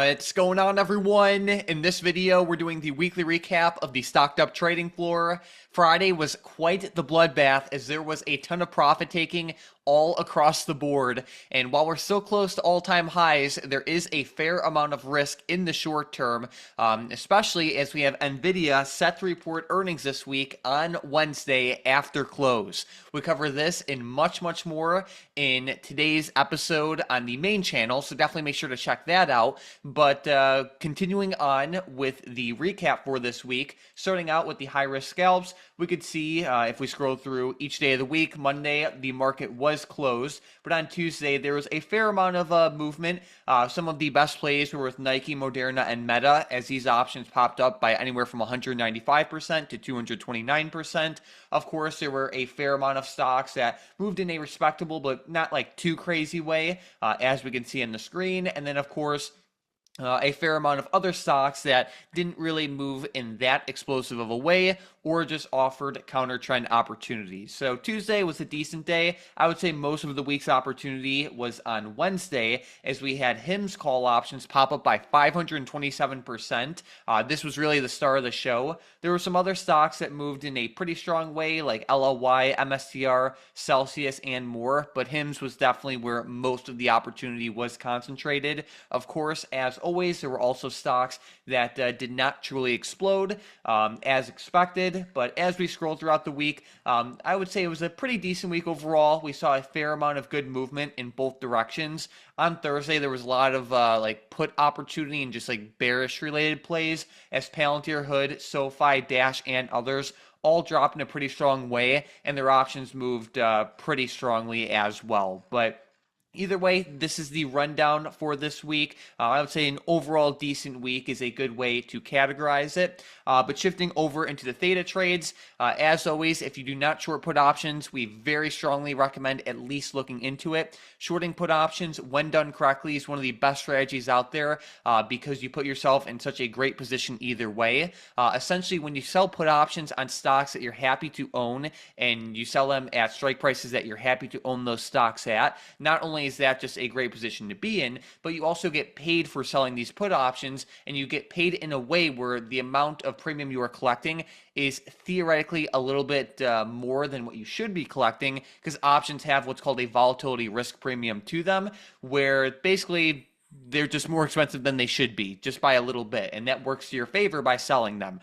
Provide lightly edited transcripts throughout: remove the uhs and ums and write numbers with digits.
What's going on, everyone? In this video, we're doing the weekly recap of the stocked up trading floor. Friday was quite the bloodbath as there was a ton of profit taking all across the board. And while we're still close to all-time highs, there is a fair amount of risk in the short term, especially as we have Nvidia set to report earnings this week on Wednesday after close. We cover this and much more in today's episode on the main channel, so definitely make sure to check that out. But continuing on with the recap for this week, starting out with the high-risk scalps, we could see if we scroll through each day of the week, Monday, the market was closed, but on Tuesday, there was a fair amount of movement. Some of the best plays were with Nike, Moderna, and Meta, as these options popped up by anywhere from 195% to 229%. Of course, there were a fair amount of stocks that moved in a respectable but not like too crazy way, as we can see on the screen. And then, of course, a fair amount of other stocks that didn't really move in that explosive of a way or just offered counter trend opportunities. So Tuesday was a decent day. I would say most of the week's opportunity was on Wednesday as we had HIMS call options pop up by 527%. This was really the star of the show. There were some other stocks that moved in a pretty strong way like LLY, MSTR, Celsius, and more, but HIMS was definitely where most of the opportunity was concentrated. Of course, as always, there were also stocks that did not truly explode as expected. But as we scroll throughout the week, I would say it was a pretty decent week overall. We saw a fair amount of good movement in both directions. On Thursday, there was a lot of like put opportunity and just like bearish related plays as Palantir, Hood, SoFi, Dash, and others all dropped in a pretty strong way, and their options moved pretty strongly as well. But either way, this is the rundown for this week. I would say an overall decent week is a good way to categorize it. But shifting over into the theta trades, as always, if you do not short put options, we very strongly recommend at least looking into it. Shorting put options, when done correctly, is one of the best strategies out there because you put yourself in such a great position either way. Essentially, when you sell put options on stocks that you're happy to own and you sell them at strike prices that you're happy to own those stocks at, not only is that just a great position to be in, but you also get paid for selling these put options, and you get paid in a way where the amount of premium you are collecting is theoretically a little bit more than what you should be collecting, because options have what's called a volatility risk premium to them, where basically they're just more expensive than they should be, just by a little bit, and that works to your favor by selling them.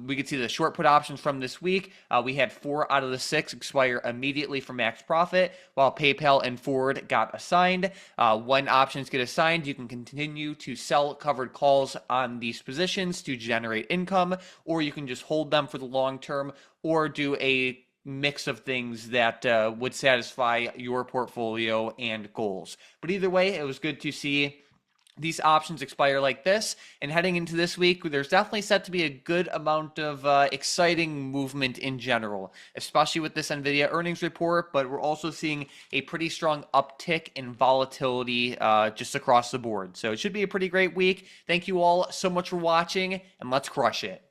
We can see the short put options from this week. We had 4 out of the 6 expire immediately for max profit, while PayPal and Ford got assigned. When options get assigned, you can continue to sell covered calls on these positions to generate income, or you can just hold them for the long term, or do a mix of things that would satisfy your portfolio and goals. But either way, it was good to see these options expire like this. And heading into this week, there's definitely set to be a good amount of exciting movement in general, especially with this Nvidia earnings report. But we're also seeing a pretty strong uptick in volatility just across the board. So it should be a pretty great week. Thank you all so much for watching, and let's crush it.